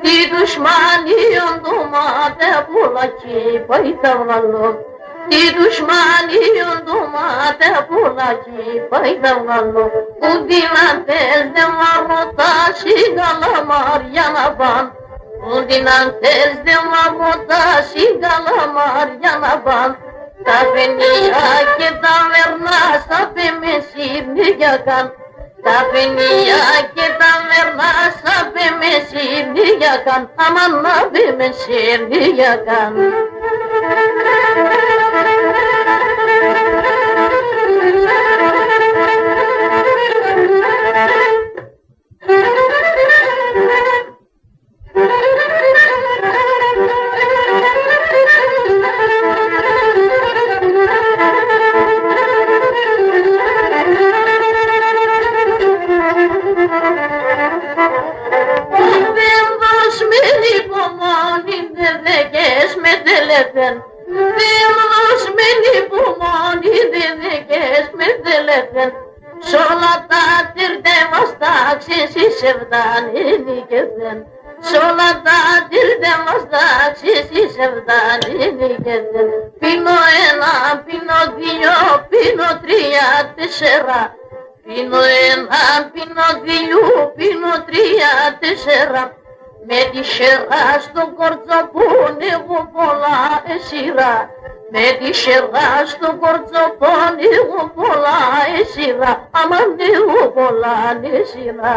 Di dușmanii în duma de bulacii, păi dăunalor. Di dușmanii în duma de bulacii, păi dăunalor. Cu dinantez de marmota și galamar Ianaban. Cu dinantez de marmota și galamar Ianaban. Ta venia che da verna sa pe mesir nigagan. Ta venia che da verna sa pe mesir nigagan. Aman na pe mesir nigagan. Sevdanini gezen, soladadır demazdak sesi sevdanini gezen. Pino ena, pino dio, pino tria tesera. Pino ena, pino dio, pino tria tesera. Με τη σερά στον κορτσοπόνι εγώ πολλά εσύρα. Με τη σερά στον κορτσοπόνι εγώ πολλά εσύρα. Αμάν εγώ πολλά εσύρα.